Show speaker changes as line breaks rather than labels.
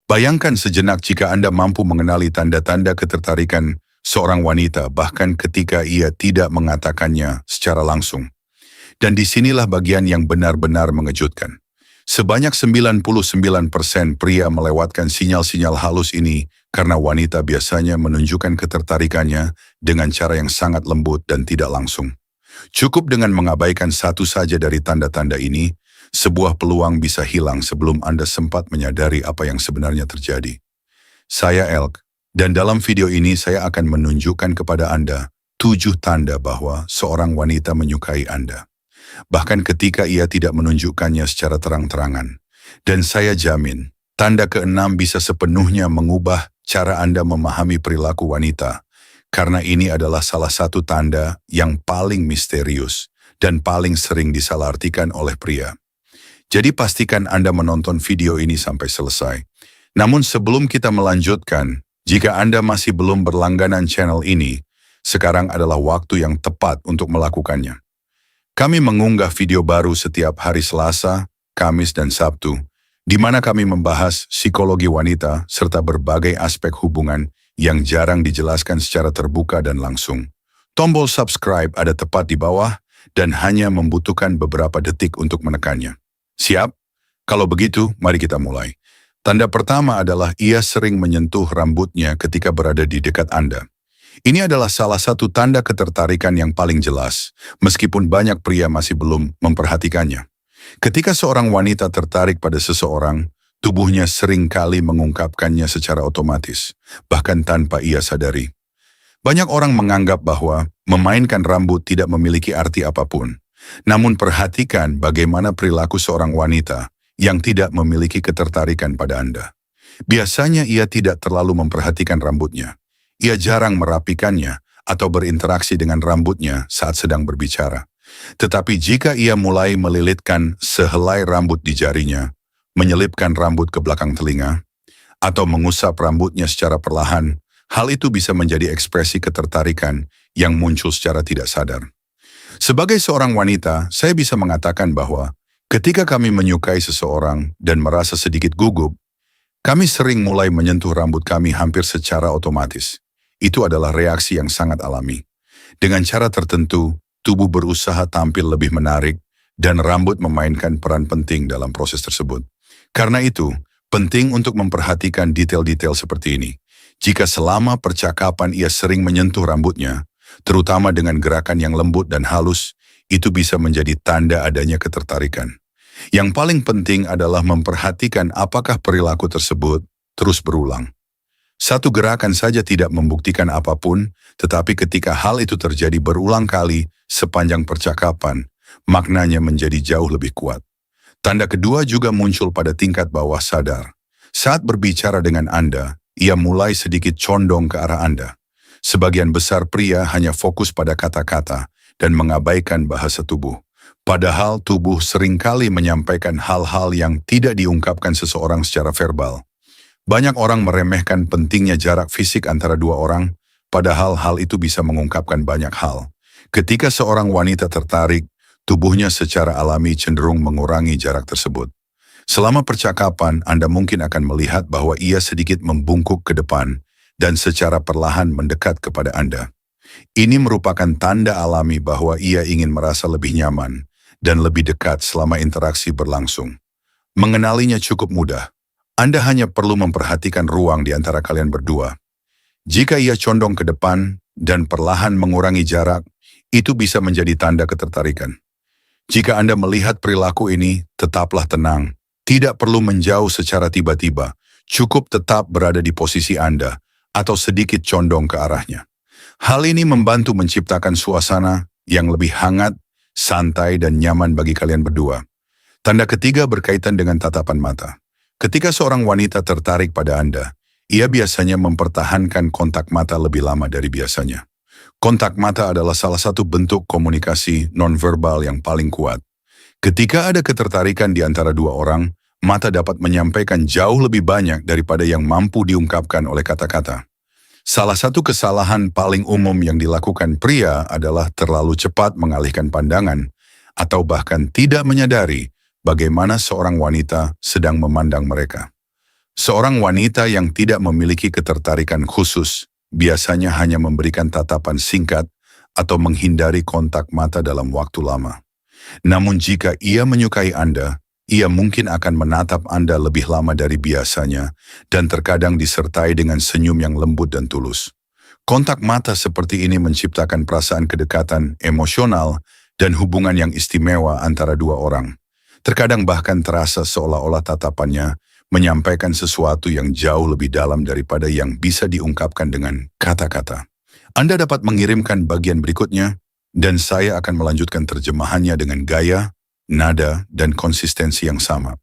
Bayangkan sejenak jika Anda mampu mengenali tanda-tanda ketertarikan seorang wanita bahkan ketika ia tidak mengatakannya secara langsung. Dan disinilah bagian yang benar-benar mengejutkan. Sebanyak 99% pria melewatkan sinyal-sinyal halus ini karena wanita biasanya menunjukkan ketertarikannya dengan cara yang sangat lembut dan tidak langsung. Cukup dengan mengabaikan satu saja dari tanda-tanda ini, sebuah peluang bisa hilang sebelum Anda sempat menyadari apa yang sebenarnya terjadi. Saya Elk, dan dalam video ini saya akan menunjukkan kepada Anda 7 tanda bahwa seorang wanita menyukai Anda. Bahkan ketika ia tidak menunjukkannya secara terang-terangan. Dan saya jamin, tanda ke-6 bisa sepenuhnya mengubah cara Anda memahami perilaku wanita. Karena ini adalah salah satu tanda yang paling misterius dan paling sering disalahartikan oleh pria. Jadi pastikan Anda menonton video ini sampai selesai. Namun sebelum kita melanjutkan, jika Anda masih belum berlangganan channel ini, sekarang adalah waktu yang tepat untuk melakukannya. Kami mengunggah video baru setiap hari Selasa, Kamis, dan Sabtu, di mana kami membahas psikologi wanita serta berbagai aspek hubungan yang jarang dijelaskan secara terbuka dan langsung. Tombol subscribe ada tepat di bawah dan hanya membutuhkan beberapa detik untuk menekannya. Siap? Kalau begitu, mari kita mulai. Tanda pertama adalah ia sering menyentuh rambutnya ketika berada di dekat Anda. Ini adalah salah satu tanda ketertarikan yang paling jelas, meskipun banyak pria masih belum memperhatikannya. Ketika seorang wanita tertarik pada seseorang, tubuhnya sering kali mengungkapkannya secara otomatis, bahkan tanpa ia sadari. Banyak orang menganggap bahwa memainkan rambut tidak memiliki arti apapun. Namun perhatikan bagaimana perilaku seorang wanita yang tidak memiliki ketertarikan pada Anda. Biasanya ia tidak terlalu memperhatikan rambutnya. Ia jarang merapikannya atau berinteraksi dengan rambutnya saat sedang berbicara. Tetapi jika ia mulai melilitkan sehelai rambut di jarinya, menyelipkan rambut ke belakang telinga, atau mengusap rambutnya secara perlahan, hal itu bisa menjadi ekspresi ketertarikan yang muncul secara tidak sadar. Sebagai seorang wanita, saya bisa mengatakan bahwa ketika kami menyukai seseorang dan merasa sedikit gugup, kami sering mulai menyentuh rambut kami hampir secara otomatis. Itu adalah reaksi yang sangat alami. Dengan cara tertentu, tubuh berusaha tampil lebih menarik dan rambut memainkan peran penting dalam proses tersebut. Karena itu, penting untuk memperhatikan detail-detail seperti ini. Jika selama percakapan ia sering menyentuh rambutnya, terutama dengan gerakan yang lembut dan halus, itu bisa menjadi tanda adanya ketertarikan. Yang paling penting adalah memperhatikan apakah perilaku tersebut terus berulang. Satu gerakan saja tidak membuktikan apapun, tetapi ketika hal itu terjadi berulang kali sepanjang percakapan, maknanya menjadi jauh lebih kuat. Tanda kedua juga muncul pada tingkat bawah sadar. Saat berbicara dengan Anda, ia mulai sedikit condong ke arah Anda. Sebagian besar pria hanya fokus pada kata-kata dan mengabaikan bahasa tubuh. Padahal tubuh seringkali menyampaikan hal-hal yang tidak diungkapkan seseorang secara verbal. Banyak orang meremehkan pentingnya jarak fisik antara dua orang, padahal hal itu bisa mengungkapkan banyak hal. Ketika seorang wanita tertarik, tubuhnya secara alami cenderung mengurangi jarak tersebut. Selama percakapan, Anda mungkin akan melihat bahwa ia sedikit membungkuk ke depan dan secara perlahan mendekat kepada Anda. Ini merupakan tanda alami bahwa ia ingin merasa lebih nyaman dan lebih dekat selama interaksi berlangsung. Mengenalinya cukup mudah. Anda hanya perlu memperhatikan ruang di antara kalian berdua. Jika ia condong ke depan dan perlahan mengurangi jarak, itu bisa menjadi tanda ketertarikan. Jika Anda melihat perilaku ini, tetaplah tenang. Tidak perlu menjauh secara tiba-tiba. Cukup tetap berada di posisi Anda atau sedikit condong ke arahnya. Hal ini membantu menciptakan suasana yang lebih hangat, santai, dan nyaman bagi kalian berdua. Tanda ketiga berkaitan dengan tatapan mata. Ketika seorang wanita tertarik pada Anda, ia biasanya mempertahankan kontak mata lebih lama dari biasanya. Kontak mata adalah salah satu bentuk komunikasi nonverbal yang paling kuat. Ketika ada ketertarikan di antara dua orang, mata dapat menyampaikan jauh lebih banyak daripada yang mampu diungkapkan oleh kata-kata. Salah satu kesalahan paling umum yang dilakukan pria adalah terlalu cepat mengalihkan pandangan atau bahkan tidak menyadari bagaimana seorang wanita sedang memandang mereka. Seorang wanita yang tidak memiliki ketertarikan khusus biasanya hanya memberikan tatapan singkat atau menghindari kontak mata dalam waktu lama. Namun jika ia menyukai Anda, ia mungkin akan menatap Anda lebih lama dari biasanya dan terkadang disertai dengan senyum yang lembut dan tulus. Kontak mata seperti ini menciptakan perasaan kedekatan emosional dan hubungan yang istimewa antara dua orang. Terkadang bahkan terasa seolah-olah tatapannya menyampaikan sesuatu yang jauh lebih dalam daripada yang bisa diungkapkan dengan kata-kata. Anda dapat mengirimkan bagian berikutnya, dan saya akan melanjutkan terjemahannya dengan gaya, nada, dan konsistensi yang sama.